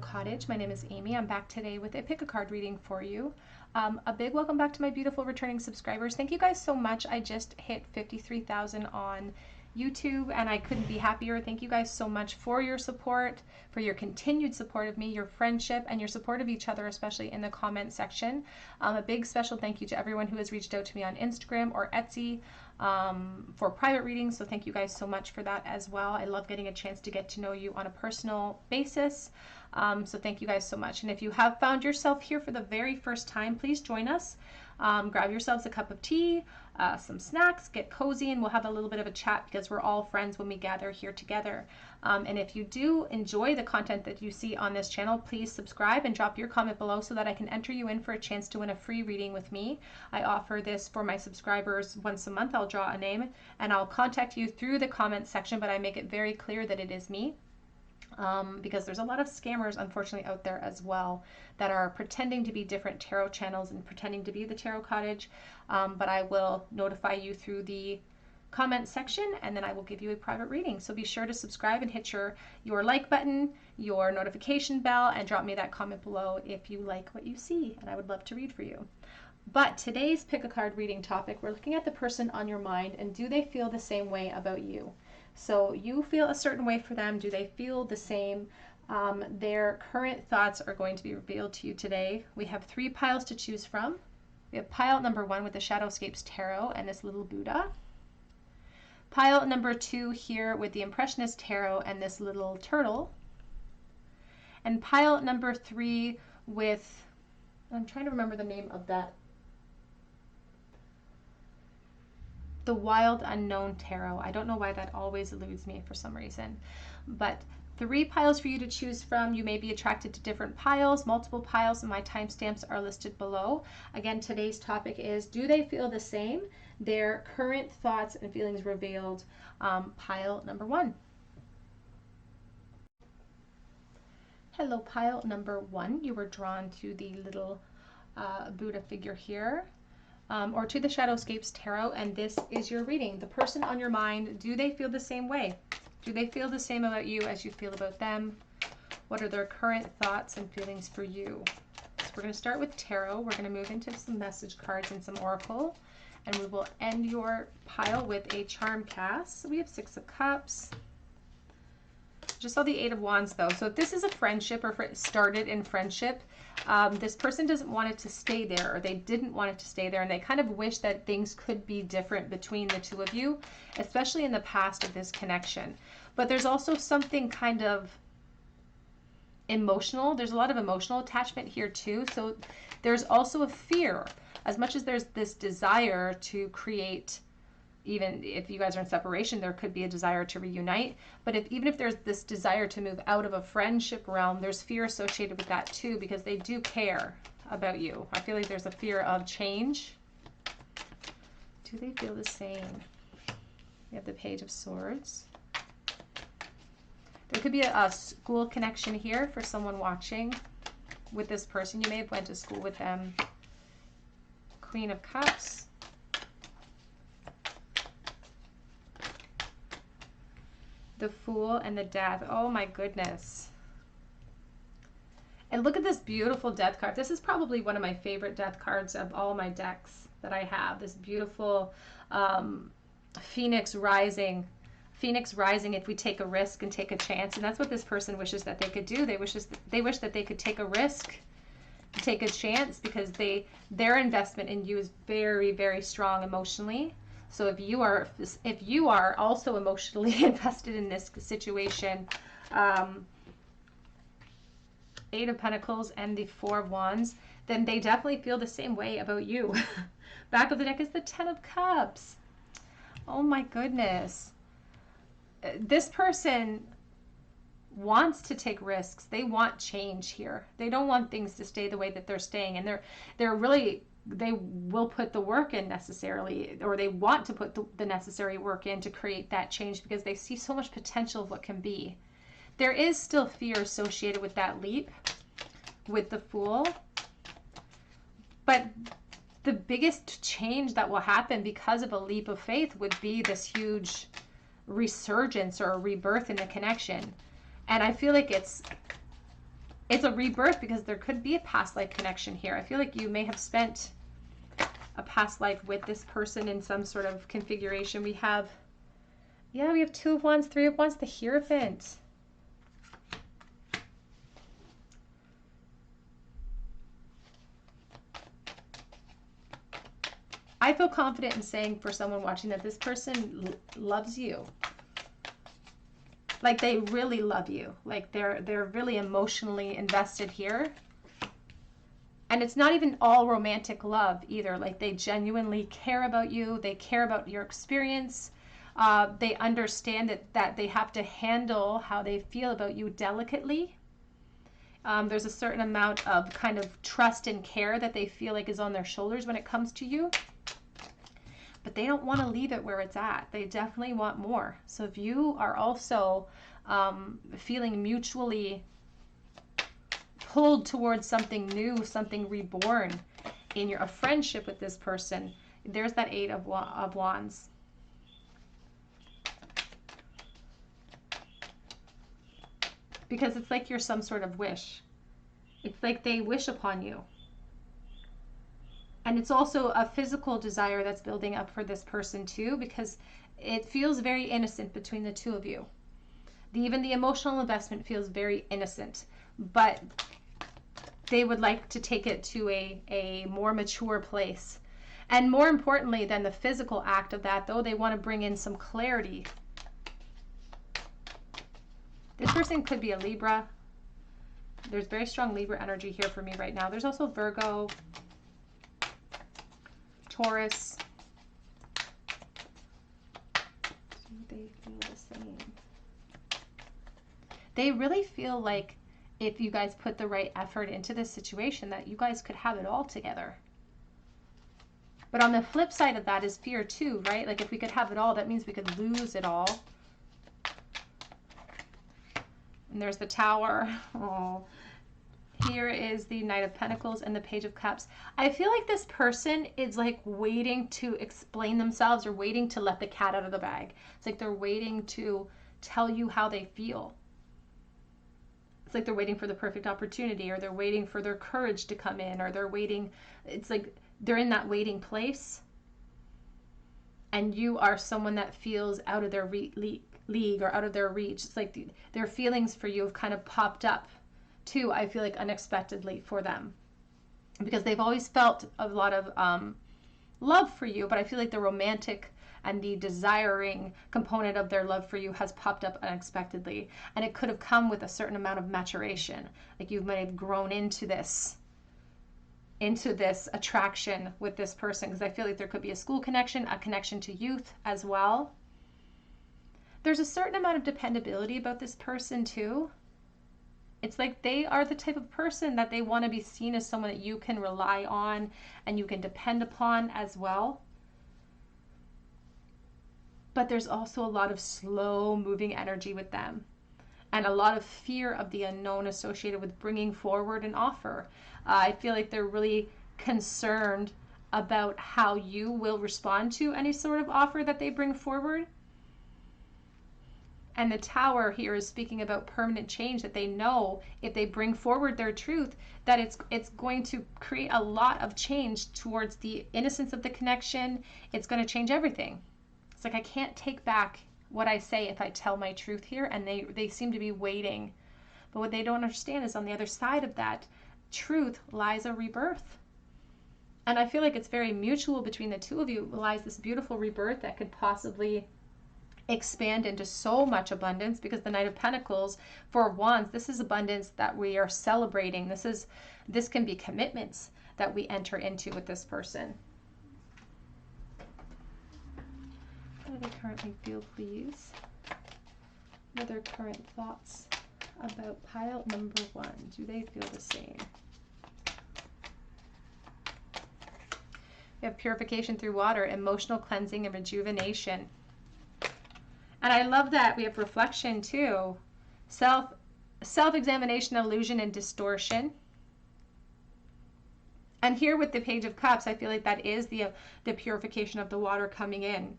Cottage. My name is Amy. I'm back today with a pick a card reading for you. A big welcome back to my beautiful returning subscribers. Thank you guys so much. I just hit 53,000 on YouTube and I couldn't be happier. Thank you guys so much for your support, for your continued support of me, your friendship, and your support of each other, especially in the comment section. A big special thank you to everyone who has reached out to me on Instagram or Etsy for private readings. So thank you guys so much for that as well. I love getting a chance to get to know you on a personal basis. So thank you guys so much. And if you have found yourself here for the very first time, please join us. Grab yourselves a cup of tea, some snacks, get cozy, and we'll have a little bit of a chat because we're all friends when we gather here together. And if you do enjoy the content that you see on this channel, please subscribe and drop your comment below so that I can enter you in for a chance to win a free reading with me. I offer this for my subscribers once a month. I'll draw a name and I'll contact you through the comment section, but I make it very clear that it is me. Because there's a lot of scammers, unfortunately, out there as well that are pretending to be different tarot channels and pretending to be the Tarot Cottage. But I will notify you through the comment section and then I will give you a private reading. So be sure to subscribe and hit your like button, your notification bell, and drop me that comment below if you like what you see, and I would love to read for you. But today's pick a card reading topic, we're looking at the person on your mind and do they feel the same way about you? So you feel a certain way for them. Do they feel the same? Their current thoughts are going to be revealed to you today. We have 3 piles to choose from. We have pile number 1 with the Shadowscapes Tarot and this little Buddha. Pile number 2 here with the Impressionist Tarot and this little turtle. And pile number 3 with, I'm trying to remember the name of that, the Wild Unknown Tarot. I don't know why that always eludes me for some reason. But 3 piles for you to choose from. You may be attracted to different piles, multiple piles, and my timestamps are listed below. Again, today's topic is, do they feel the same? Their current thoughts and feelings revealed. Pile number 1. Hello, pile number 1. You were drawn to the little Buddha figure here. Or to the Shadowscapes Tarot, and this is your reading. The person on your mind, do they feel the same way? Do they feel the same about you as you feel about them? What are their current thoughts and feelings for you? So we're going to start with tarot. We're going to move into some message cards and some oracle, and we will end your pile with a charm cast. So we have 6 of Cups. Just saw the 8 of Wands though. So if this is a friendship or started in friendship, this person doesn't want it to stay there, or they didn't want it to stay there, and they kind of wish that things could be different between the two of you, especially in the past of this connection. But there's also something kind of emotional. There's a lot of emotional attachment here too. So there's also a fear. As much as there's this desire to create, even if you guys are in separation, there could be a desire to reunite. But even if there's this desire to move out of a friendship realm, there's fear associated with that too, because they do care about you. I feel like there's a fear of change. Do they feel the same? We have the Page of Swords. There could be a school connection here for someone watching with this person. You may have went to school with them. Queen of Cups. The Fool and the Death. Oh my goodness. And look at this beautiful Death card. This is probably one of my favorite Death cards of all my decks that I have. This beautiful Phoenix Rising. Phoenix Rising, if we take a risk and take a chance. And that's what this person wishes that they could do. They wish that they could take a risk, take a chance, because their investment in you is very, very strong emotionally. So if you are also emotionally invested in this situation, 8 of Pentacles and the 4 of Wands, then they definitely feel the same way about you. Back of the deck is the 10 of Cups. Oh my goodness. This person wants to take risks. They want change here. They don't want things to stay the way that they're staying, and they will put the work in necessarily, or they want to put the necessary work in to create that change because they see so much potential of what can be. There is still fear associated with that leap with the Fool, but the biggest change that will happen because of a leap of faith would be this huge resurgence or a rebirth in the connection. And I feel like it's it's a rebirth because there could be a past life connection here. I feel like you may have spent a past life with this person in some sort of configuration. We have, yeah, we have Two of Wands, Three of Wands, the Hierophant. I feel confident in saying for someone watching that this person loves you. Like they really love you. Like they're really emotionally invested here. And it's not even all romantic love either. Like they genuinely care about you. They care about your experience. They understand that they have to handle how they feel about you delicately. There's a certain amount of kind of trust and care that they feel like is on their shoulders when it comes to you. But they don't want to leave it where it's at. They definitely want more. So if you are also feeling mutually pulled towards something new, something reborn in a friendship with this person, there's that Eight of Wands. Because it's like you're some sort of wish. It's like they wish upon you. And it's also a physical desire that's building up for this person too, because it feels very innocent between the two of you. Even the emotional investment feels very innocent, but they would like to take it to a more mature place. And more importantly than the physical act of that, though, they want to bring in some clarity. This person could be a Libra. There's very strong Libra energy here for me right now. There's also Virgo, Taurus. Do they feel the same? They really feel like if you guys put the right effort into this situation, that you guys could have it all together. But on the flip side of that is fear too, right? Like if we could have it all, that means we could lose it all. And there's the Tower. Oh. Here is the Knight of Pentacles and the Page of Cups. I feel like this person is like waiting to explain themselves or waiting to let the cat out of the bag. It's like they're waiting to tell you how they feel. It's like they're waiting for the perfect opportunity, or they're waiting for their courage to come in, or they're waiting. It's like they're in that waiting place. And you are someone that feels out of their league or out of their reach. It's like their feelings for you have kind of popped up too, I feel like unexpectedly for them, because they've always felt a lot of love for you, but I feel like the romantic and the desiring component of their love for you has popped up unexpectedly, and it could have come with a certain amount of maturation. Like you might have grown into this attraction with this person, because I feel like there could be a school connection, a connection to youth as well. There's a certain amount of dependability about this person too. It's like they are the type of person that they want to be seen as someone that you can rely on and you can depend upon as well. But there's also a lot of slow moving energy with them, and a lot of fear of the unknown associated with bringing forward an offer. I feel like they're really concerned about how you will respond to any sort of offer that they bring forward. And the Tower here is speaking about permanent change, that they know if they bring forward their truth, that it's going to create a lot of change towards the innocence of the connection. It's going to change everything. It's like I can't take back what I say if I tell my truth here, and they seem to be waiting. But what they don't understand is on the other side of that truth lies a rebirth. And I feel like it's very mutual between the two of you. Lies this beautiful rebirth that could possibly expand into so much abundance, because the Knight of Pentacles, for Wands, this is abundance that we are celebrating. This can be commitments that we enter into with this person. How do they currently feel, please? What are their current thoughts about pile number 1? Do they feel the same? We have purification through water, emotional cleansing and rejuvenation. And I love that we have reflection too. Self-examination, illusion, and distortion. And here with the Page of Cups, I feel like that is the purification of the water coming in.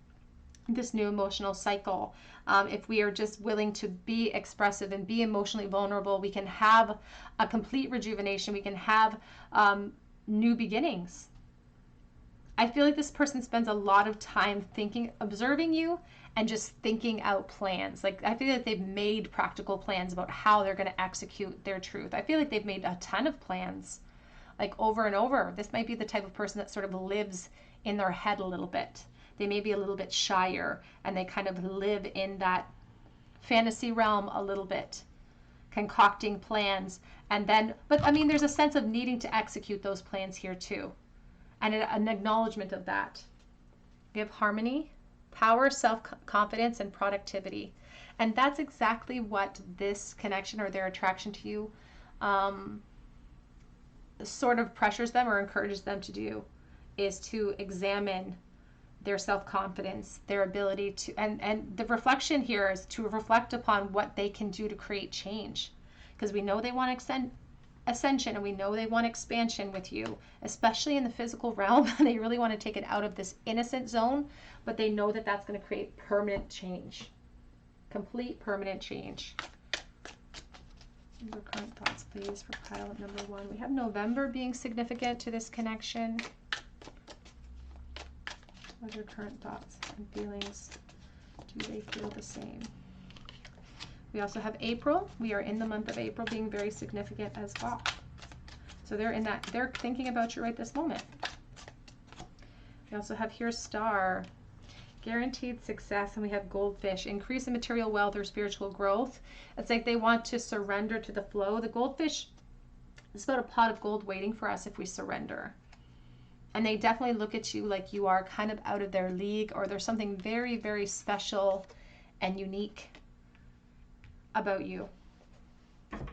this new emotional cycle. If we are just willing to be expressive and be emotionally vulnerable, we can have a complete rejuvenation. We can have new beginnings. I feel like this person spends a lot of time thinking, observing you, and just thinking out plans. Like, I feel like they've made practical plans about how they're going to execute their truth. I feel like they've made a ton of plans, like over and over. This might be the type of person that sort of lives in their head a little bit. They may be a little bit shyer, and they kind of live in that fantasy realm a little bit, concocting plans. And then, but I mean, there's a sense of needing to execute those plans here too, and an acknowledgement of that. We have harmony, power, self-confidence, and productivity. And that's exactly what this connection or their attraction to you sort of pressures them or encourages them to do, is to examine their self-confidence, their ability to, and the reflection here is to reflect upon what they can do to create change. Because we know they want ascension, and we know they want expansion with you, especially in the physical realm. They really want to take it out of this innocent zone, but they know that that's going to create permanent change, complete permanent change. Your current thoughts, please, for pile number 1. We have November being significant to this connection. What are your current thoughts and feelings? Do they feel the same? We also have April. We are in the month of April being very significant as well. So they're thinking about you right this moment. We also have here Star, guaranteed success, and we have Goldfish, increase in material wealth or spiritual growth. It's like they want to surrender to the flow. The Goldfish is about a pot of gold waiting for us if we surrender. And they definitely look at you like you are kind of out of their league, or there's something very, very special and unique about you. Let's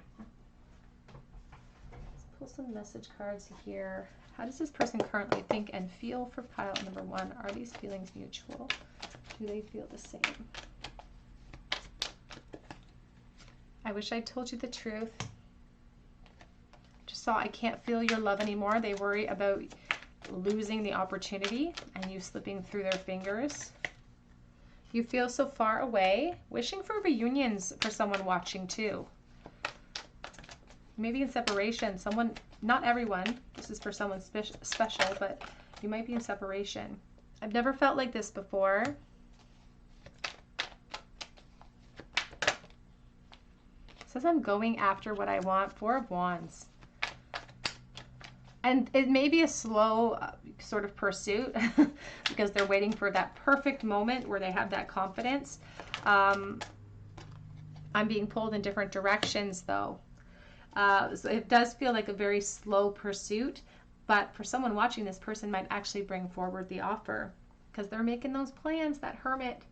pull some message cards here. How does this person currently think and feel for pile number 1? Are these feelings mutual? Do they feel the same? I wish I told you the truth. Just saw I can't feel your love anymore. They worry about losing the opportunity and you slipping through their fingers. You feel so far away, wishing for reunions for someone watching too. Maybe in separation, someone, not everyone, this is for someone special, but you might be in separation. I've never felt like this before. It says I'm going after what I want. 4 of Wands. And it may be a slow sort of pursuit because they're waiting for that perfect moment where they have that confidence. I'm being pulled in different directions though. So it does feel like a very slow pursuit, but for someone watching, this person might actually bring forward the offer because they're making those plans, that hermit,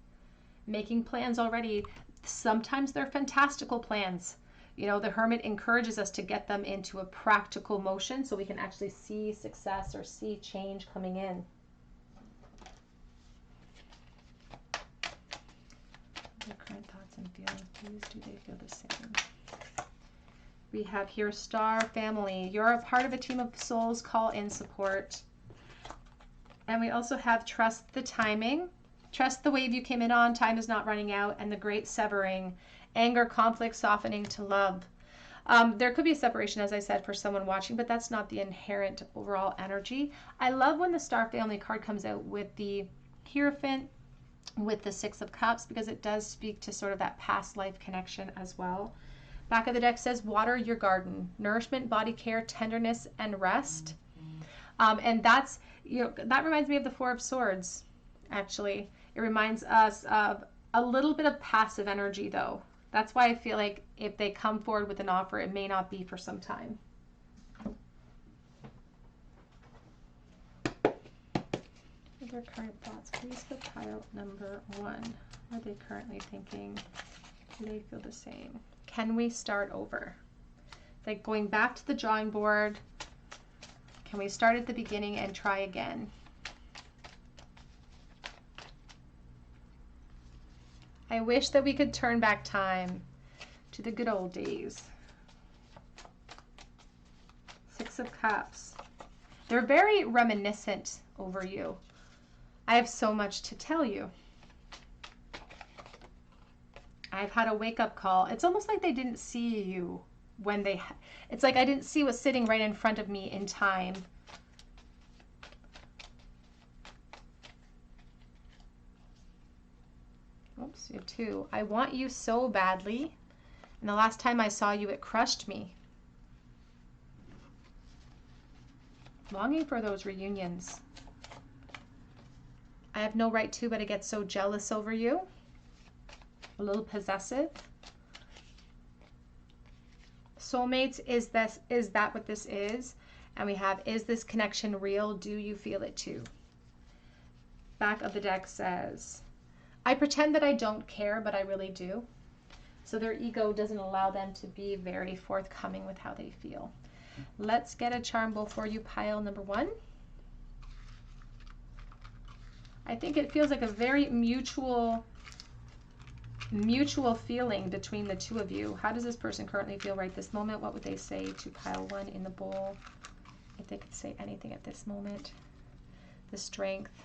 making plans already. Sometimes they're fantastical plans. You know, the hermit encourages us to get them into a practical motion so we can actually see success or see change coming in. Their current thoughts and feelings, please. Do they feel the same? We have here Star, family. You're a part of a team of souls. Call in support. And we also have trust the timing. Trust the wave you came in on. Time is not running out. And the great severing. Anger, conflict, softening to love. There could be a separation, as I said, for someone watching, but that's not the inherent overall energy. I love when the Star Family card comes out with the Hierophant, with the 6 of Cups, because it does speak to sort of that past life connection as well. Back of the deck says, water your garden, nourishment, body care, tenderness, and rest. And that's, you know, that reminds me of the 4 of Swords, actually. It reminds us of a little bit of passive energy, though. That's why I feel like if they come forward with an offer, it may not be for some time. What are their current thoughts, please, for pile number 1? What are they currently thinking? Do they feel the same? Can we start over? It's like going back to the drawing board. Can we start at the beginning and try again? I wish that we could turn back time to the good old days. 6 of Cups. They're very reminiscent over you. I have so much to tell you. I've had a wake-up call. It's almost like they didn't see you when they, it's like I didn't see what's sitting right in front of me in time. Oops, you have 2. I want you so badly, and the last time I saw you, it crushed me. Longing for those reunions. I have no right to, but I get so jealous over you. A little possessive. Soulmates, is that what this is? And we have, is this connection real? Do you feel it too? Back of the deck says, I pretend that I don't care, but I really do. So their ego doesn't allow them to be very forthcoming with how they feel. Let's get a charm bowl for you, pile number 1. I think it feels like a very mutual feeling between the two of you. How does this person currently feel right this moment? What would they say to pile 1 in the bowl? If they could say anything at this moment. The Strength.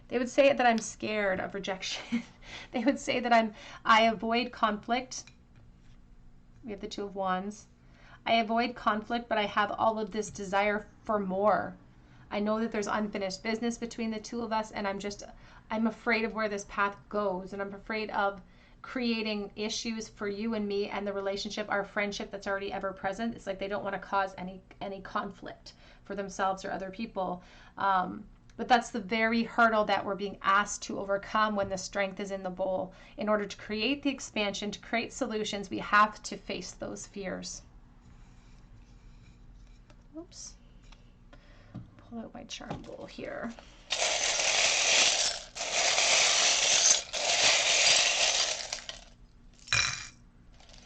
They would say that I'm scared of rejection. They would say that I avoid conflict. We have the 2 of Wands. I avoid conflict, but I have all of this desire for more. I know that there's unfinished business between the 2 of us, and I'm afraid of where this path goes, and I'm afraid of creating issues for you and me and the relationship, our friendship that's already ever present. It's like they don't want to cause any conflict for themselves or other people. But that's the very hurdle that we're being asked to overcome when the Strength is in the bowl. In order to create the expansion, to create solutions, we have to face those fears. Oops. Pull out my charm bowl here.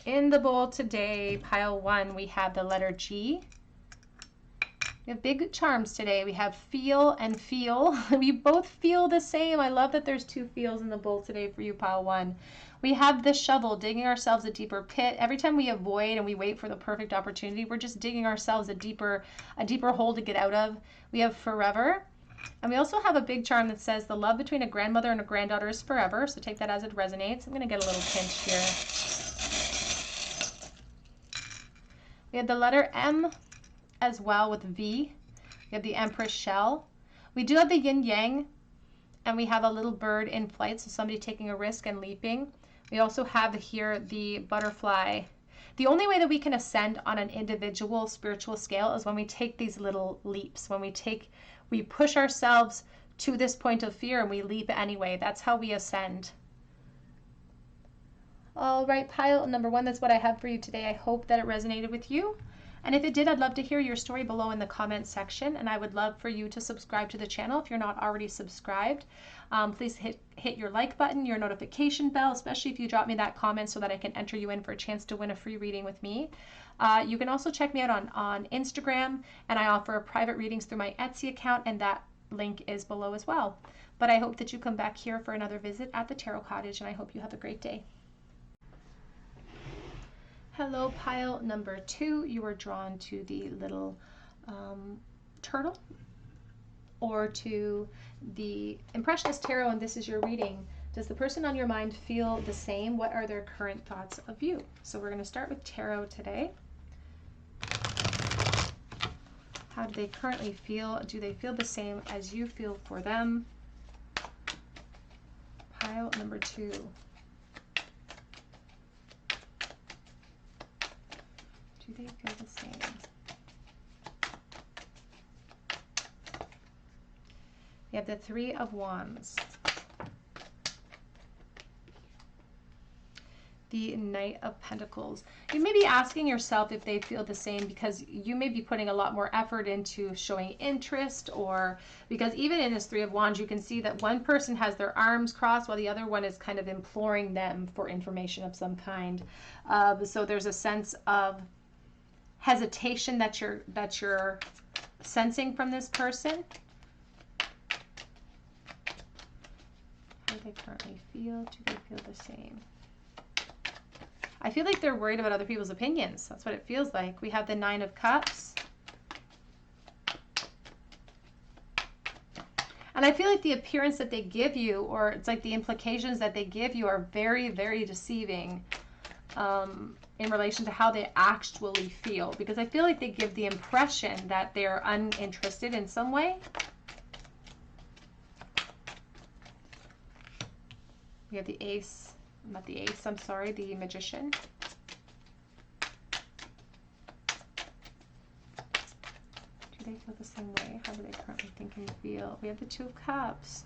In the bowl today, pile 1, we have the letter G. We have big charms today. We have feel and feel. We both feel the same. I love that there's 2 feels in the bowl today for you, pile 1. We have the shovel, digging ourselves a deeper pit. Every time we avoid and we wait for the perfect opportunity, we're just digging ourselves a deeper hole to get out of. We have forever. And we also have a big charm that says the love between a grandmother and a granddaughter is forever. So take that as it resonates. I'm going to get a little pinch here. We have the letter M as well with V. We have the Empress shell. We do have the yin yang, and we have a little bird in flight, so somebody taking a risk and leaping. We also have here the butterfly. The only way that we can ascend on an individual spiritual scale is when we take these little leaps, when we push ourselves to this point of fear and we leap anyway. That's how we ascend. All right, pile number 1, that's what I have for you today. I hope that it resonated with you. And if it did, I'd love to hear your story below in the comment section. And I would love for you to subscribe to the channel if you're not already subscribed. Please hit your like button, your notification bell, especially if you drop me that comment so that I can enter you in for a chance to win a free reading with me. You can also check me out on Instagram, and I offer private readings through my Etsy account, and that link is below as well. But I hope that you come back here for another visit at the Tarot Cottage, and I hope you have a great day. Hello, pile number 2. You are drawn to the little turtle or to the Impressionist Tarot, and this is your reading. Does the person on your mind feel the same? What are their current thoughts of you? So we're going to start with tarot today. How do they currently feel? Do they feel the same as you feel for them? Pile number 2. Do they feel the same? You have the 3 of Wands. The Knight of Pentacles. You may be asking yourself if they feel the same because you may be putting a lot more effort into showing interest, or because even in this 3 of Wands, you can see that one person has their arms crossed while the other one is kind of imploring them for information of some kind. So there's a sense of hesitation that you're sensing from this person. How do they currently feel? Do they feel the same? I feel like they're worried about other people's opinions. That's what it feels like. We have the 9 of Cups. And I feel like the appearance that they give you, or it's like the implications that they give you, are very, very deceiving in relation to how they actually feel. Because I feel like they give the impression that they're uninterested in some way. We have the ace, not the ace, I'm sorry, the magician. Do they feel the same way? How do they currently think and feel? We have the Two of Cups.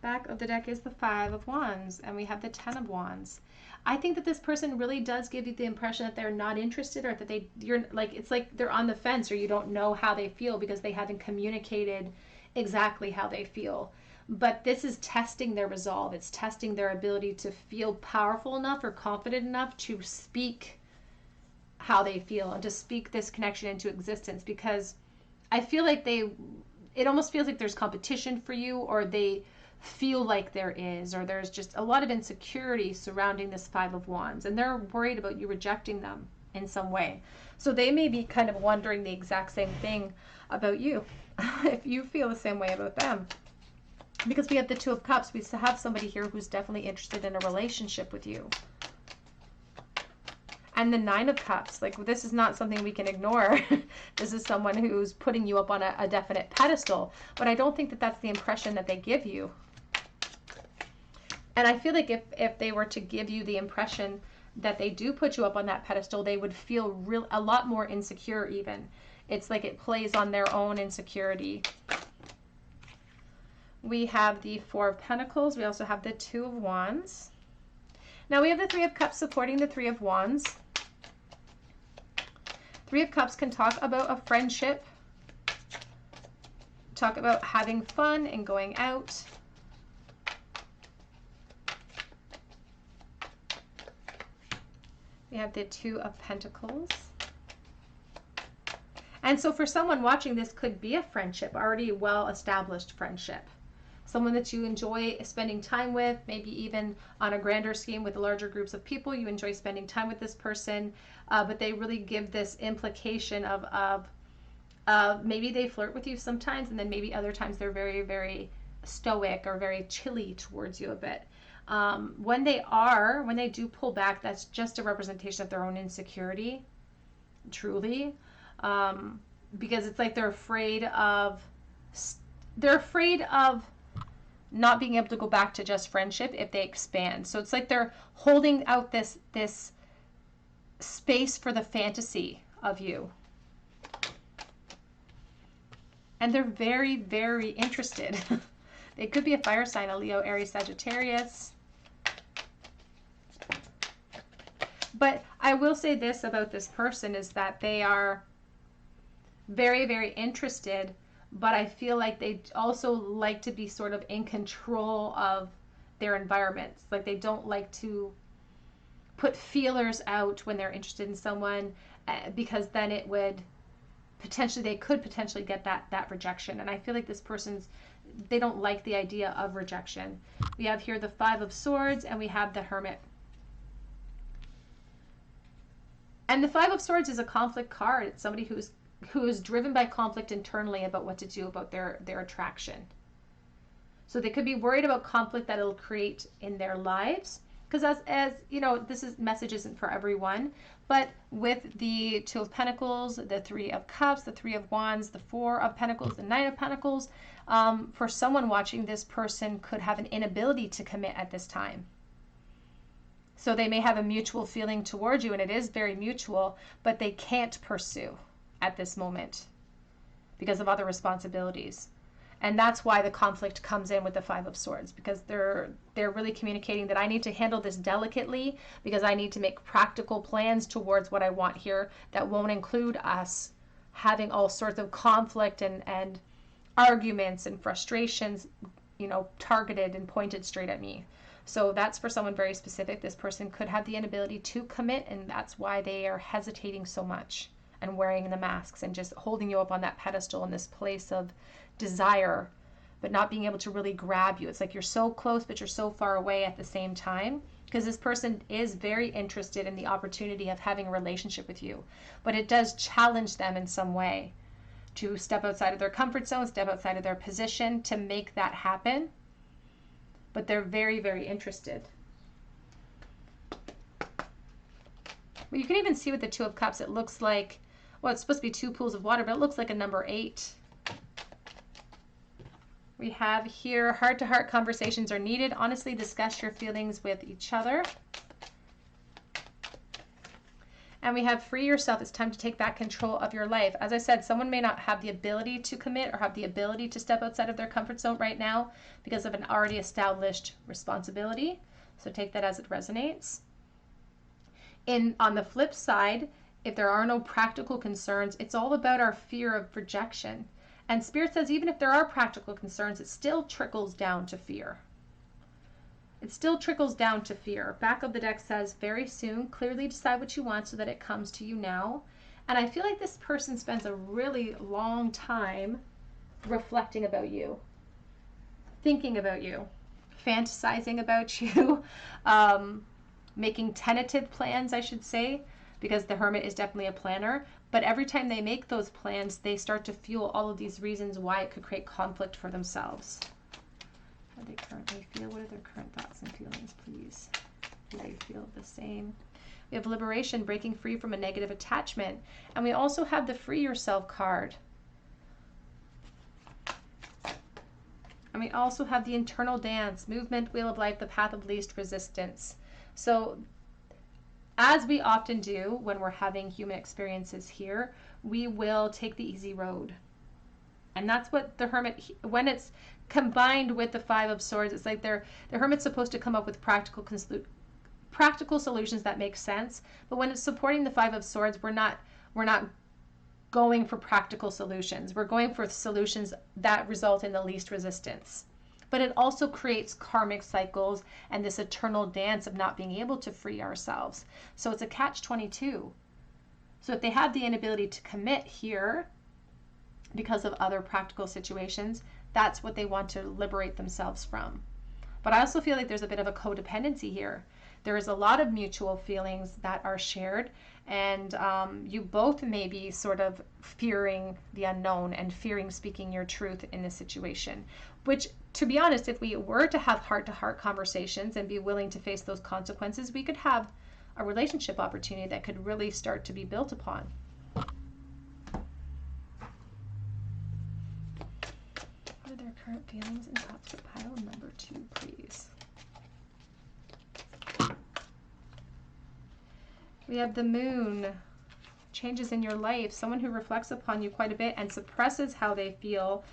Back of the deck is the Five of Wands, and we have the Ten of Wands. I think that this person really does give you the impression that they're not interested, or that you're like, it's like they're on the fence, or you don't know how they feel because they haven't communicated exactly how they feel. But this is testing their resolve. It's testing their ability to feel powerful enough or confident enough to speak how they feel and to speak this connection into existence. Because I feel like it almost feels like there's competition for you, or they feel like there is, or there's just a lot of insecurity surrounding this Five of Wands, and they're worried about you rejecting them in some way. So they may be kind of wondering the exact same thing about you if you feel the same way about them. Because we have the Two of Cups, we have somebody here who's definitely interested in a relationship with you. And the Nine of Cups, like, this is not something we can ignore. This is someone who's putting you up on a definite pedestal. But I don't think that that's the impression that they give you. And I feel like if they were to give you the impression that they do put you up on that pedestal, they would feel a lot more insecure even. It's like it plays on their own insecurity. We have the Four of Pentacles. We also have the Two of Wands. Now we have the Three of Cups supporting the Three of Wands. Three of Cups can talk about a friendship, talk about having fun and going out. We have the Two of Pentacles. And so for someone watching, this could be a friendship, already well-established friendship. Someone that you enjoy spending time with, maybe even on a grander scheme with larger groups of people. You enjoy spending time with this person, but they really give this implication of maybe they flirt with you sometimes, and then maybe other times they're very, very stoic or very chilly towards you a bit. When they do pull back, that's just a representation of their own insecurity, truly, because it's like they're afraid of not being able to go back to just friendship if they expand. So it's like they're holding out this space for the fantasy of you. And they're very, very interested. They could be a fire sign, a Leo, Aries, Sagittarius. But I will say this about this person is that they are very, very interested, but I feel like they also like to be sort of in control of their environments. Like they don't like to put feelers out when they're interested in someone, because then they could potentially get that rejection. And I feel like this they don't like the idea of rejection. We have here the Five of Swords, and we have the Hermit. And the Five of Swords is a conflict card. It's somebody who is driven by conflict internally about what to do about their attraction. So they could be worried about conflict that it'll create in their lives. Because as you know, message isn't for everyone. But with the Two of Pentacles, the Three of Cups, the Three of Wands, the Four of Pentacles, the Nine of Pentacles, for someone watching, this person could have an inability to commit at this time. So they may have a mutual feeling towards you, and it is very mutual, but they can't pursue at this moment because of other responsibilities. And that's why the conflict comes in with the Five of Swords, because they're really communicating that I need to handle this delicately, because I need to make practical plans towards what I want here that won't include us having all sorts of conflict and arguments and frustrations, targeted and pointed straight at me. So that's for someone very specific. This person could have the inability to commit, and that's why they are hesitating so much and wearing the masks and just holding you up on that pedestal in this place of desire, but not being able to really grab you. It's like you're so close, but you're so far away at the same time, because this person is very interested in the opportunity of having a relationship with you, but it does challenge them in some way. to step outside of their comfort zone, step outside of their position to make that happen. But they're very, very interested. Well, you can even see with the Two of Cups, it looks like, well, it's supposed to be two pools of water, but it looks like a number 8. We have here, heart-to-heart conversations are needed. Honestly, discuss your feelings with each other. And we have free yourself. It's time to take back control of your life. As I said, someone may not have the ability to commit or have the ability to step outside of their comfort zone right now because of an already established responsibility. So take that as it resonates. On the flip side, if there are no practical concerns, it's all about our fear of rejection. And Spirit says even if there are practical concerns, it still trickles down to fear. It still trickles down to fear. Back of the deck says, very soon, clearly decide what you want so that it comes to you now. And I feel like this person spends a really long time reflecting about you, thinking about you, fantasizing about you, making tentative plans, I should say, because the Hermit is definitely a planner. But every time they make those plans, they start to fuel all of these reasons why it could create conflict for themselves. How do they currently feel? What are their current thoughts and feelings, please? Do they feel the same? We have liberation, breaking free from a negative attachment. And we also have the free yourself card. And we also have the internal dance, movement, wheel of life, the path of least resistance. So as we often do when we're having human experiences here, we will take the easy road. And that's what the Hermit, when it's combined with the Five of Swords, it's like the Hermit's supposed to come up with practical solutions that make sense. But when it's supporting the Five of Swords, we're not going for practical solutions. We're going for solutions that result in the least resistance. But it also creates karmic cycles and this eternal dance of not being able to free ourselves. So it's a catch-22. So if they have the inability to commit here because of other practical situations, that's what they want to liberate themselves from. But I also feel like there's a bit of a codependency here. There is a lot of mutual feelings that are shared, and you both may be sort of fearing the unknown and fearing speaking your truth in this situation. Which, to be honest, if we were to have heart-to-heart conversations and be willing to face those consequences, we could have a relationship opportunity that could really start to be built upon. What are their current feelings and thoughts for pile number 2, please? We have the Moon, changes in your life, someone who reflects upon you quite a bit and suppresses how they feel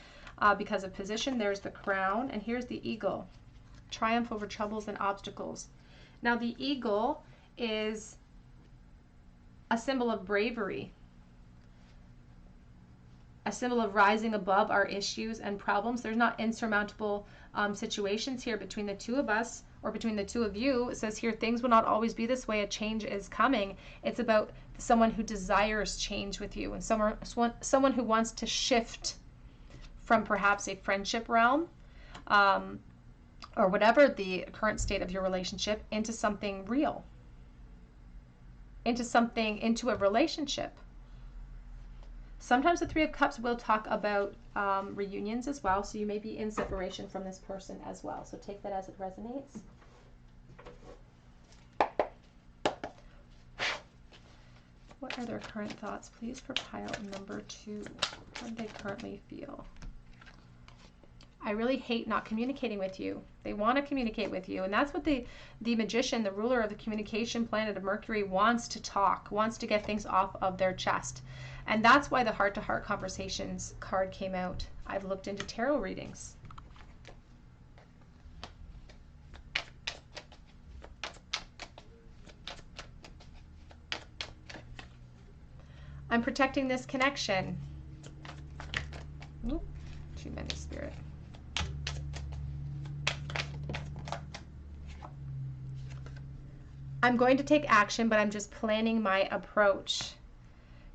because of position. There's the Crown, and here's the Eagle, triumph over troubles and obstacles. Now the Eagle is a symbol of bravery, a symbol of rising above our issues and problems. There's not insurmountable situations here between the two of us or between the two of you. It says here, things will not always be this way. A change is coming. It's about someone who desires change with you and someone who wants to shift from perhaps a friendship realm or whatever the current state of your relationship into something real, into a relationship. Sometimes the Three of Cups will talk about reunions as well, so you may be in separation from this person as well. So take that as it resonates. What are their current thoughts, please, for pile number 2? How do they currently feel? I really hate not communicating with you. They want to communicate with you. And that's what the Magician, the ruler of the communication planet of Mercury, wants to talk, wants to get things off of their chest. And that's why the heart-to-heart conversations card came out. I've looked into tarot readings. I'm protecting this connection. Ooh, too many, Spirit. I'm going to take action, but I'm just planning my approach.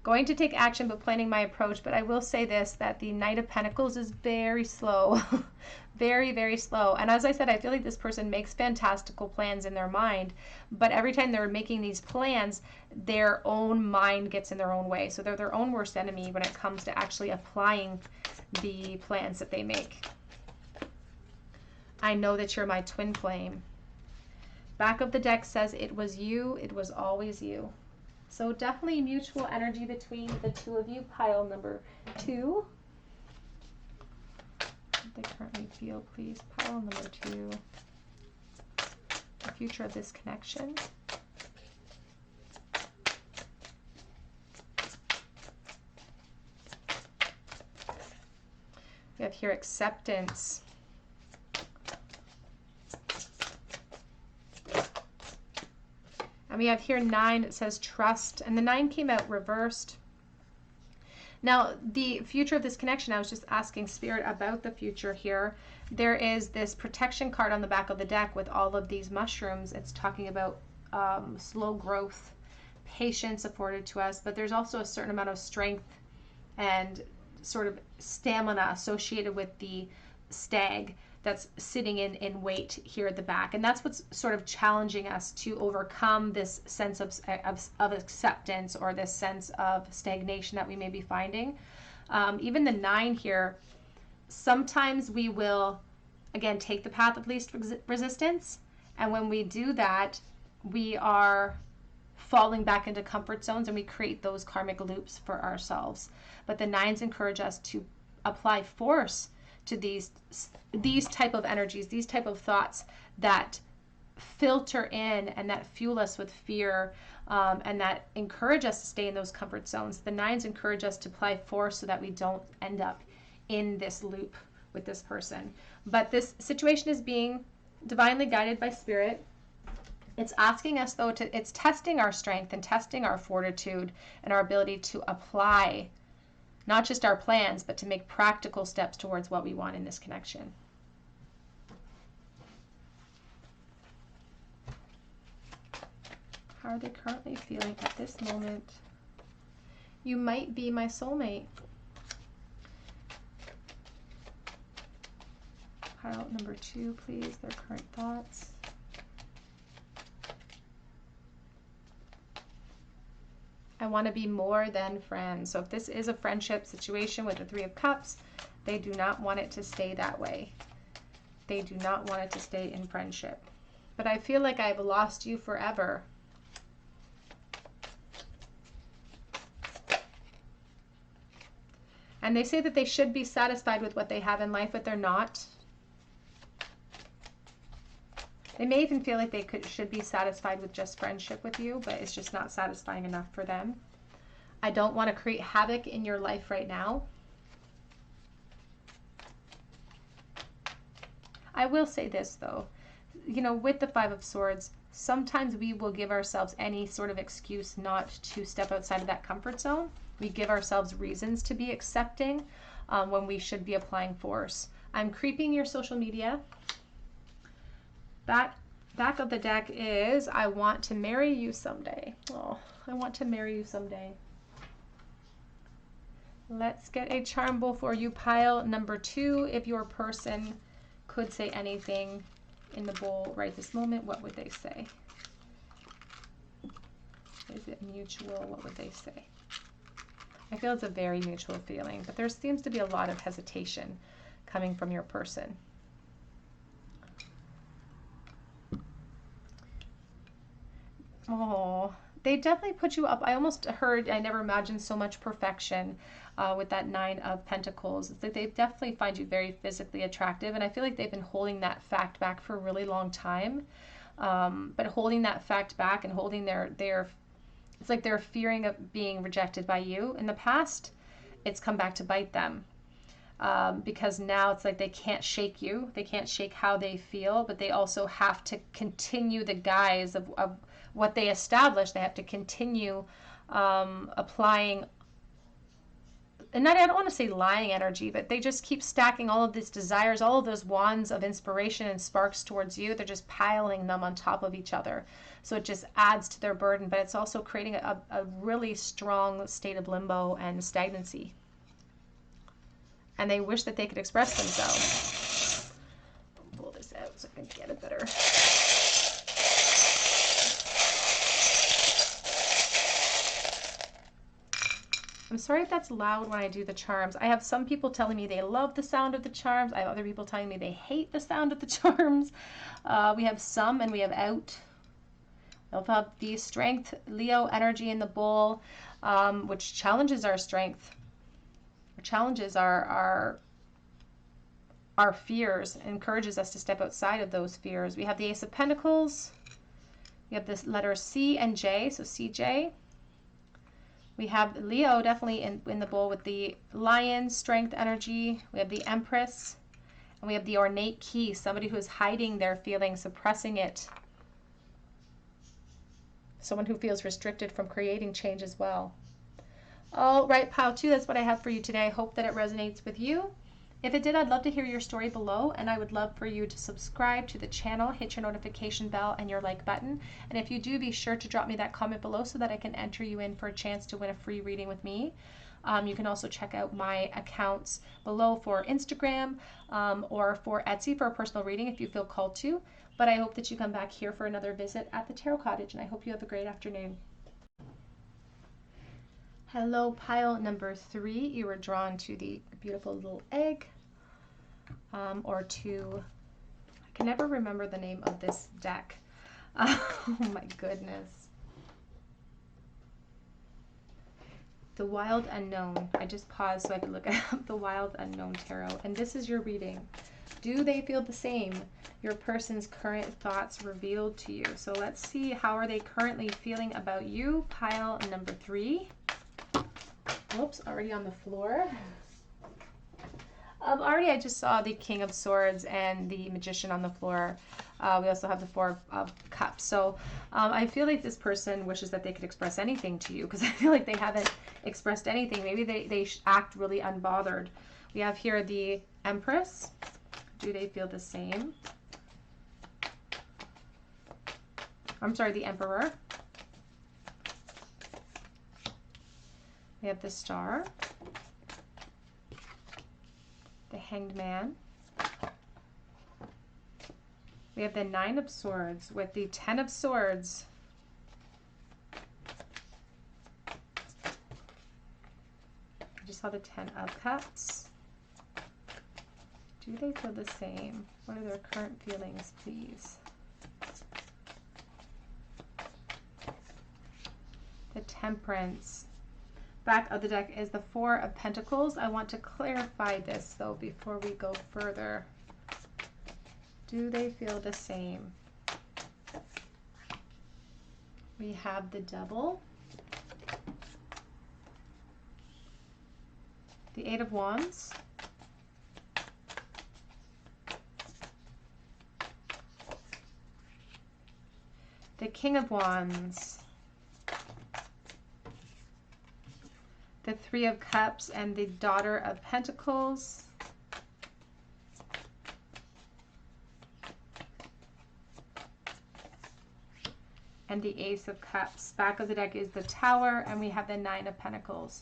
Going to take action, but planning my approach. But I will say this, that the Knight of Pentacles is very slow. Very, very slow. And as I said, I feel like this person makes fantastical plans in their mind, but every time they're making these plans, their own mind gets in their own way. So they're their own worst enemy when it comes to actually applying the plans that they make. I know that you're my twin flame. Back of the deck says it was you, it was always you. So definitely mutual energy between the two of you. Pile number 2. What they currently feel, please. Pile number 2. The future of this connection. We have here acceptance. And we have here 9, it says trust, and the 9 came out reversed. Now, the future of this connection, I was just asking Spirit about the future here. There is this protection card on the back of the deck with all of these mushrooms. It's talking about slow growth, patience afforded to us, but there's also a certain amount of strength and sort of stamina associated with the stag that's sitting in wait here at the back. And that's what's sort of challenging us to overcome this sense of acceptance, or this sense of stagnation that we may be finding. Even the 9 here, sometimes we will, again, take the path of least resistance. And when we do that, we are falling back into comfort zones, and we create those karmic loops for ourselves. But the 9s encourage us to apply force to these type of energies, these type of thoughts that filter in and that fuel us with fear, and that encourage us to stay in those comfort zones. The 9s encourage us to apply force so that we don't end up in this loop with this person. But this situation is being divinely guided by Spirit. It's asking us, though, it's testing our strength and testing our fortitude and our ability to apply not just our plans, but to make practical steps towards what we want in this connection. How are they currently feeling at this moment? You might be my soulmate. Pile number 2, please, their current thoughts. I want to be more than friends. So if this is a friendship situation with the 3 of Cups, they do not want it to stay that way. They do not want it to stay in friendship. But I feel like I've lost you forever. And they say that they should be satisfied with what they have in life, but they're not. They may even feel like they should be satisfied with just friendship with you, but it's just not satisfying enough for them. I don't want to create havoc in your life right now. I will say this, though. You know, with the 5 of Swords, sometimes we will give ourselves any sort of excuse not to step outside of that comfort zone. We give ourselves reasons to be accepting when we should be applying force. I'm creeping your social media. Back of the deck is, I want to marry you someday. Oh, I want to marry you someday. Let's get a charm bowl for you. Pile number 2. If your person could say anything in the bowl right this moment, what would they say? Is it mutual? What would they say? I feel it's a very mutual feeling, but there seems to be a lot of hesitation coming from your person. Oh, they definitely put you up. I almost heard, I never imagined so much perfection with that 9 of Pentacles. It's like they definitely find you very physically attractive, and I feel like they've been holding that fact back for a really long time. But holding that fact back and holding their it's like they're fearing of being rejected by you. In the past, it's come back to bite them. Because now it's like they can't shake you. They can't shake how they feel, but they also have to continue the guise of what they established. They have to continue applying and I don't want to say lying energy, but they just keep stacking all of these desires, all of those wands of inspiration and sparks towards you. They're just piling them on top of each other. So it just adds to their burden, but it's also creating a really strong state of limbo and stagnancy. And they wish that they could express themselves. I'll pull this out so I can get it better. I'm sorry if that's loud when I do the charms. I have some people telling me they love the sound of the charms. I have other people telling me they hate the sound of the charms. We have some and we have out. We'll have the strength, Leo energy in the bowl, which challenges our strength. Challenges our fears, encourages us to step outside of those fears. We have the Ace of Pentacles. We have this letter C and J, so CJ. We have Leo definitely in the bowl with the Lion, strength, energy. We have the Empress. And we have the Ornate Key, somebody who is hiding their feelings, suppressing it. Someone who feels restricted from creating change as well. All right, pile 2, that's what I have for you today. I hope that it resonates with you. If it did, I'd love to hear your story below, and I would love for you to subscribe to the channel, hit your notification bell and your like button. And if you do, be sure to drop me that comment below so that I can enter you in for a chance to win a free reading with me. You can also check out my accounts below for Instagram or for Etsy for a personal reading if you feel called to. But I hope that you come back here for another visit at the Tarot Cottage, and I hope you have a great afternoon. Hello, pile number 3. You were drawn to the beautiful little egg, or to, I can never remember the name of this deck. Oh my goodness. The Wild Unknown. I just paused so I could look up the Wild Unknown Tarot. And this is your reading. Do they feel the same? Your person's current thoughts revealed to you. So let's see, how are they currently feeling about you? Pile number 3. Oops, already on the floor. Already I just saw the King of Swords and the Magician on the floor. We also have the Four of Cups. So I feel like this person wishes that they could express anything to you, because I feel like they haven't expressed anything. Maybe they act really unbothered. We have here the Empress. Do they feel the same? I'm sorry, the Emperor. We have the Star, the Hanged Man. We have the Nine of Swords with the Ten of Swords. I just saw the Ten of Cups. Do they feel the same? What are their current feelings, please? The Temperance. Back of the deck is the Four of Pentacles. I want to clarify this though before we go further. Do they feel the same? We have the Devil, the Eight of Wands, the King of Wands, the Three of Cups, and the Daughter of Pentacles. And the Ace of Cups. Back of the deck is the Tower, and we have the Nine of Pentacles.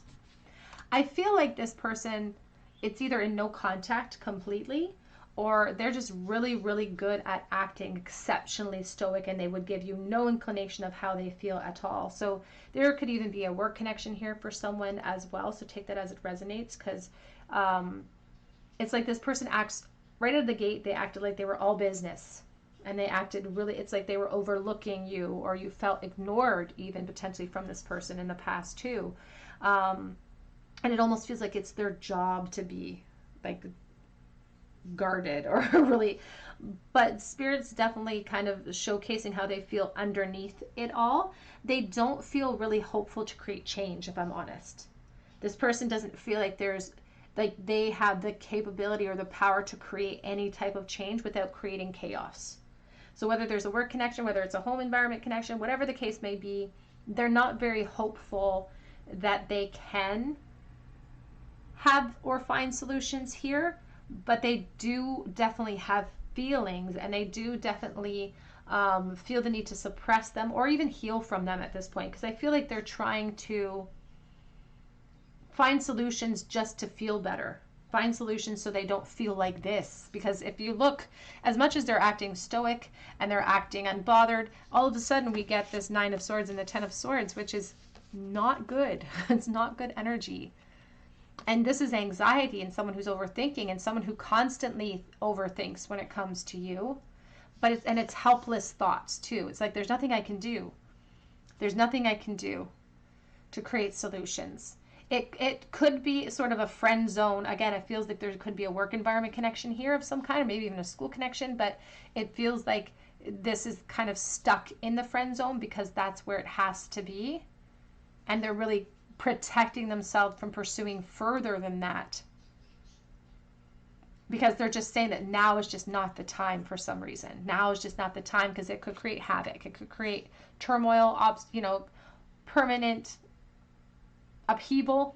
I feel like this person, it's either in no contact completely, or they're just really, really good at acting exceptionally stoic, and they would give you no inclination of how they feel at all. So there could even be a work connection here for someone as well. So take that as it resonates, because it's like this person acts right out of the gate. They acted like they were all business, and they acted really, it's like they were overlooking you, or you felt ignored even potentially from this person in the past too. And it almost feels like it's their job to be like guarded or really, but Spirit's definitely kind of showcasing how they feel underneath it all. They don't feel really hopeful to create change, if I'm honest. This person doesn't feel like there's, like they have the capability or the power to create any type of change without creating chaos. So whether there's a work connection, whether it's a home environment connection, whatever the case may be, they're not very hopeful that they can have or find solutions here, but they do definitely have feelings, and they do definitely feel the need to suppress them or even heal from them at this point, because I feel like they're trying to find solutions just to feel better. Find solutions so they don't feel like this. Because if you look, as much as they're acting stoic and they're acting unbothered, all of a sudden we get this 9 of Swords and the 10 of Swords, which is not good. It's not good energy. And this is anxiety and someone who's overthinking and someone who constantly overthinks when it comes to you. But it's helpless thoughts too. It's like, there's nothing I can do. There's nothing I can do to create solutions. It could be sort of a friend zone. Again, it feels like there could be a work environment connection here of some kind, or maybe even a school connection, but it feels like this is kind of stuck in the friend zone because that's where it has to be. And they're really protecting themselves from pursuing further than that, because they're just saying that now is just not the time for some reason. Now is just not the time, because it could create havoc. It could create turmoil, permanent upheaval,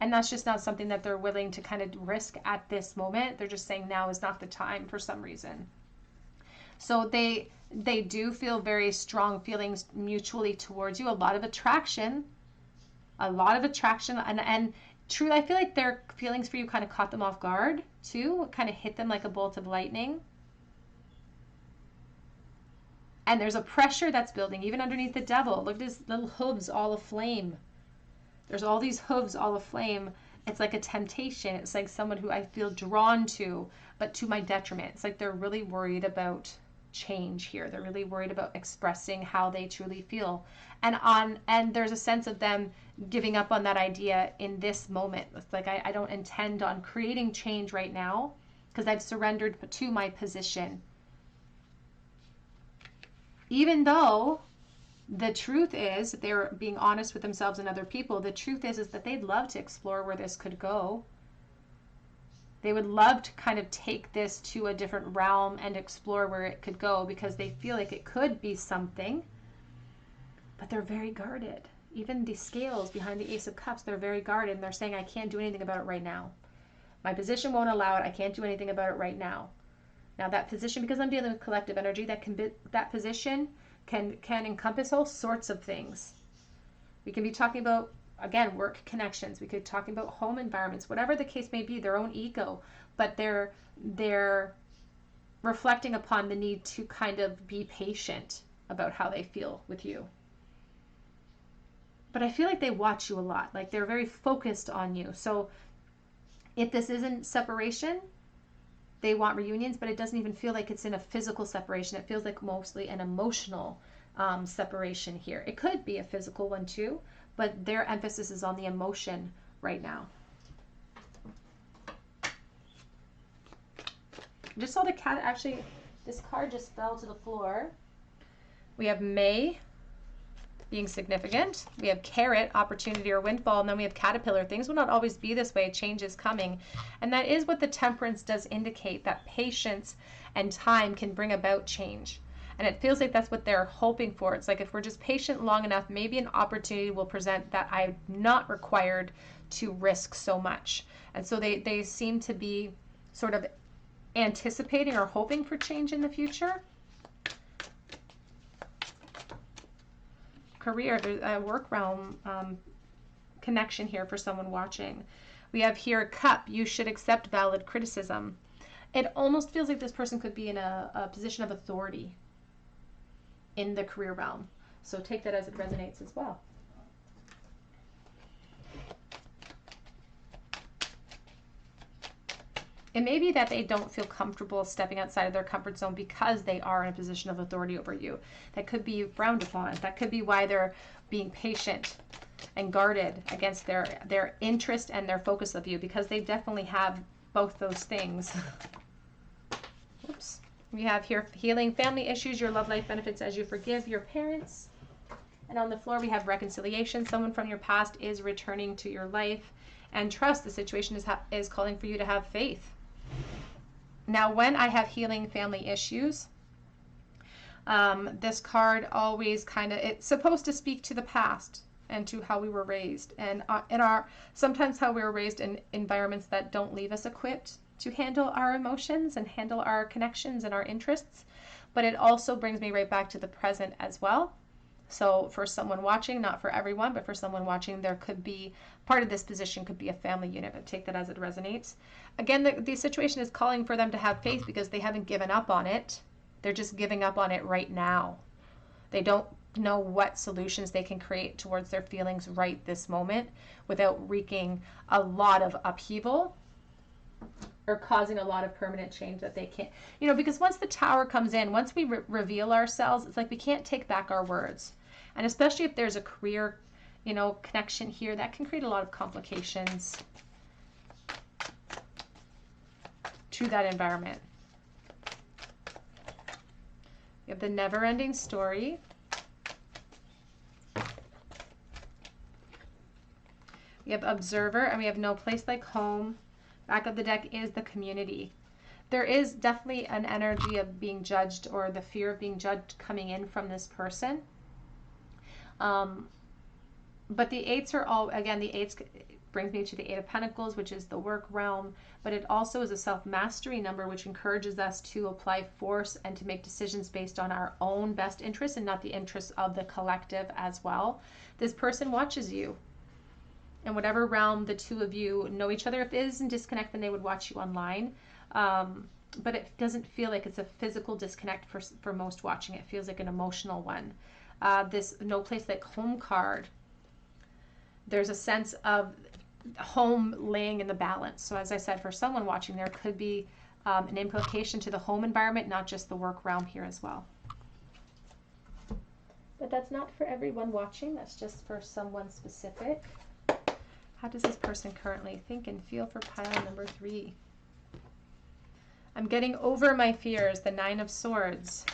and that's just not something that they're willing to kind of risk at this moment. They're just saying now is not the time for some reason. So they do feel very strong feelings mutually towards you, a lot of attraction, and truly, I feel like their feelings for you kind of caught them off guard too, kind of hit them like a bolt of lightning. And there's a pressure that's building even underneath the Devil. Look at his little hooves all aflame. There's all these hooves all aflame. It's like a temptation. It's like someone who I feel drawn to, but to my detriment. It's like they're really worried about change here. They're really worried about expressing how they truly feel. And there's a sense of them giving up on that idea in this moment. It's like, I don't intend on creating change right now because I've surrendered to my position. Even though the truth is, they're being honest with themselves and other people, the truth is that they'd love to explore where this could go. They would love to kind of take this to a different realm and explore where it could go, because they feel like it could be something, but they're very guarded. Even the scales behind the Ace of Cups, they're very guarded, and they're saying, I can't do anything about it right now. My position won't allow it. I can't do anything about it right now. Now that position, because I'm dealing with collective energy, that position can encompass all sorts of things. We can be talking about, again, work connections. We could be talking about home environments, whatever the case may be, their own ego, but they're reflecting upon the need to kind of be patient about how they feel with you. But I feel like they watch you a lot, like they're very focused on you. So if this isn't separation, they want reunions, but it doesn't even feel like it's in a physical separation. It feels like mostly an emotional separation here. It could be a physical one too, but their emphasis is on the emotion right now. Just saw the cat, actually, this card just fell to the floor. We have May being significant. We have Carrot, opportunity or windfall, and then we have Caterpillar. Things will not always be this way. Change is coming. And that is what the Temperance does indicate, that patience and time can bring about change. And it feels like that's what they're hoping for. It's like, if we're just patient long enough, maybe an opportunity will present that I'm not required to risk so much. And so they seem to be sort of anticipating or hoping for change in the future. Career, there's a work realm connection here for someone watching. We have here Cup, you should accept valid criticism. It almost feels like this person could be in a position of authority in the career realm. So take that as it resonates as well. It may be that they don't feel comfortable stepping outside of their comfort zone because they are in a position of authority over you. That could be frowned upon. That could be why they're being patient and guarded against their interest and their focus of you, because they definitely have both those things. Oops. We have here healing family issues, your love life benefits as you forgive your parents. And on the floor we have reconciliation. Someone from your past is returning to your life. And trust, the situation is calling for you to have faith. Now, when I have healing family issues, this card always it's supposed to speak to the past. and to how we were raised, and sometimes how we were raised in environments that don't leave us equipped to handle our emotions and handle our connections and our interests. But it also brings me right back to the present as well. So for someone watching, not for everyone, but for someone watching, there could be part of this position could be a family unit, but take that as it resonates. Again, the situation is calling for them to have faith because they haven't given up on it. They're just giving up on it right now. They don't know what solutions they can create towards their feelings right this moment without wreaking a lot of upheaval or causing a lot of permanent change that they can't, because once the Tower comes in, once we reveal ourselves, it's like we can't take back our words. And especially if there's a career, connection here, that can create a lot of complications to that environment. You have the never-ending story. We have observer, and we have no place like home. Back of the deck is the community. There is definitely an energy of being judged, or the fear of being judged coming in from this person. But the eights are all, again, the eights brings me to the Eight of Pentacles, which is the work realm, but it also is a self-mastery number, which encourages us to apply force and to make decisions based on our own best interests and not the interests of the collective as well. This person watches you. In whatever realm the two of you know each other. If it is in disconnect, then they would watch you online. But it doesn't feel like it's a physical disconnect for most watching. It feels like an emotional one. This no place like home card, there's a sense of home laying in the balance. So as I said, for someone watching, there could be an implication to the home environment, not just the work realm here as well. But that's not for everyone watching. That's just for someone specific. How does this person currently think and feel for pile number 3? I'm getting over my fears, the Nine of Swords.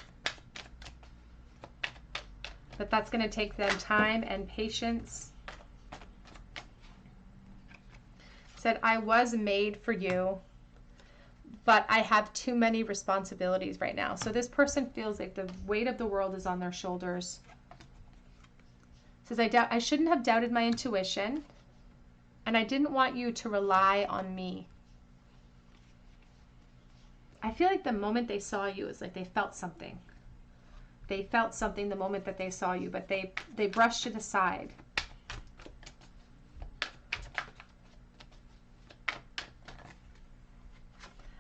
But that's going to take them time and patience. Said, I was made for you, but I have too many responsibilities right now. So this person feels like the weight of the world is on their shoulders. Says, I shouldn't have doubted my intuition. And I didn't want you to rely on me. I feel like the moment they saw you, it's like they felt something. They felt something the moment that they saw you, but they brushed it aside.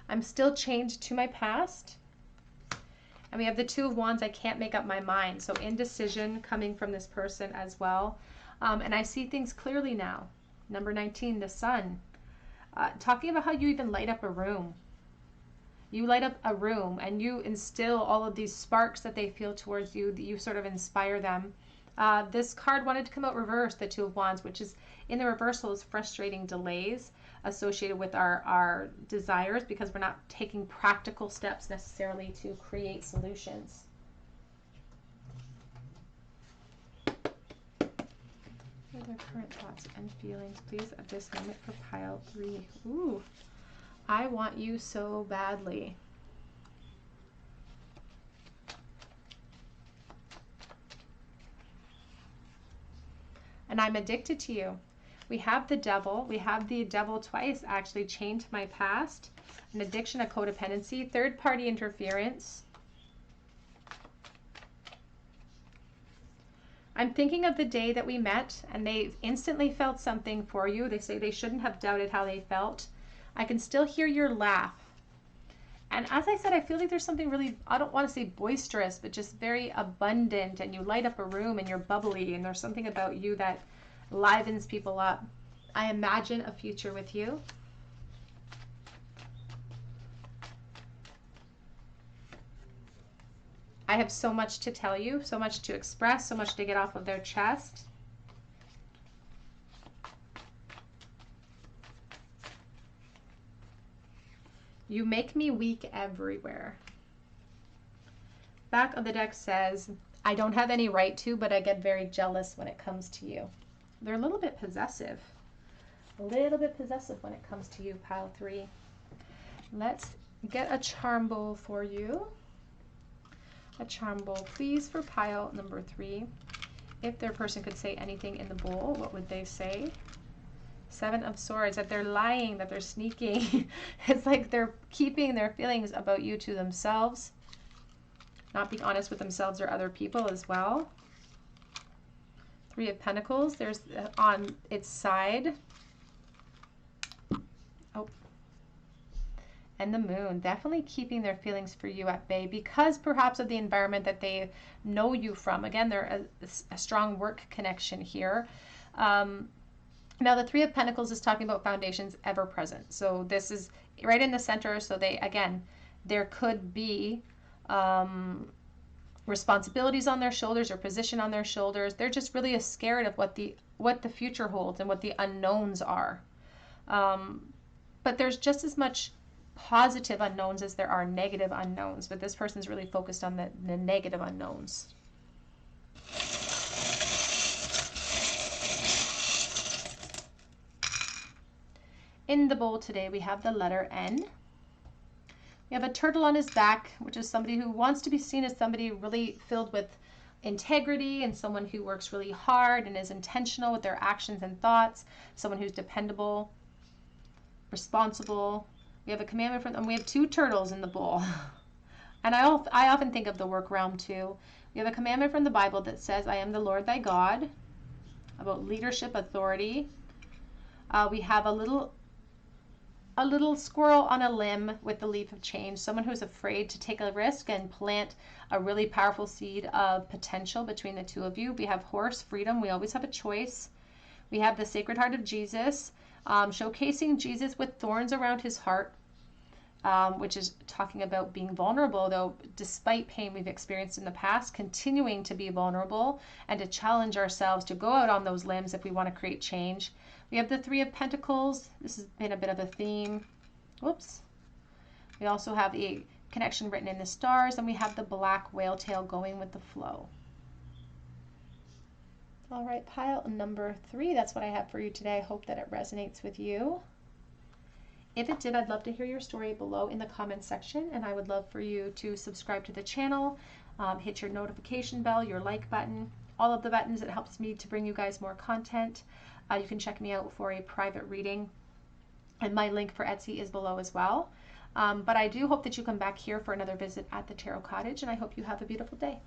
I'm still chained to my past. And we have the Two of Wands. I can't make up my mind. So indecision coming from this person as well. And I see things clearly now. Number 19, the Sun. Talking about how you even light up a room. You light up a room and you instill all of these sparks that they feel towards you, that you sort of inspire them. This card wanted to come out reversed, the Two of Wands, which is in the reversal is frustrating delays associated with our desires because we're not taking practical steps necessarily to create solutions. What are their current thoughts and feelings, please, at this moment for pile 3? Ooh, I want you so badly. And I'm addicted to you. We have the Devil. We have the Devil twice, actually, chained to my past. An addiction, a codependency, third-party interference. I'm thinking of the day that we met and they instantly felt something for you. They say they shouldn't have doubted how they felt. I can still hear your laugh. And as I said, I feel like there's something really, I don't want to say boisterous, but just very abundant, and you light up a room and you're bubbly and there's something about you that livens people up. I imagine a future with you. I have so much to tell you, so much to express, so much to get off of their chest. You make me weak everywhere. Back of the deck says, I don't have any right to, but I get very jealous when it comes to you. They're a little bit possessive. A little bit possessive when it comes to you, pile 3. Let's get a charm bowl for you. A charm bowl, please, for pile number 3. If their person could say anything in the bowl, what would they say? 7 of Swords, that they're lying, that they're sneaking. It's like they're keeping their feelings about you to themselves, not being honest with themselves or other people as well. 3 of Pentacles, there's on its side. Oh. And the Moon, definitely keeping their feelings for you at bay because perhaps of the environment that they know you from. Again, they're a strong work connection here. Now, the 3 of Pentacles is talking about foundations ever present. So this is right in the center. So they, again, there could be responsibilities on their shoulders or position on their shoulders. They're just really scared of what the future holds and what the unknowns are. But there's just as much positive unknowns as there are negative unknowns. But this person's really focused on the negative unknowns. In the bowl today, we have the letter N. We have a turtle on his back, which is somebody who wants to be seen as somebody really filled with integrity and someone who works really hard and is intentional with their actions and thoughts, someone who's dependable, responsible. We have a commandment from them. We have 2 turtles in the bowl. And I often think of the work realm too. We have a commandment from the Bible that says, I am the Lord thy God, about leadership, authority. We have a little squirrel on a limb with the leaf of change, someone who's afraid to take a risk and plant a really powerful seed of potential between the 2 of you. We have horse, freedom. We always have a choice. We have the Sacred Heart of Jesus, showcasing Jesus with thorns around his heart, which is talking about being vulnerable, though, despite pain we've experienced in the past, continuing to be vulnerable and to challenge ourselves to go out on those limbs if we want to create change. We have the 3 of Pentacles. This has been a bit of a theme. Whoops. We also have a connection written in the stars, and we have the black whale tail going with the flow. All right, pile number 3. That's what I have for you today. I hope that it resonates with you. If it did, I'd love to hear your story below in the comments section, and I would love for you to subscribe to the channel, hit your notification bell, your like button, all of the buttons. That helps me to bring you guys more content. You can check me out for a private reading, and my link for Etsy is below as well. But I do hope that you come back here for another visit at the Tarot Cottage, and I hope you have a beautiful day.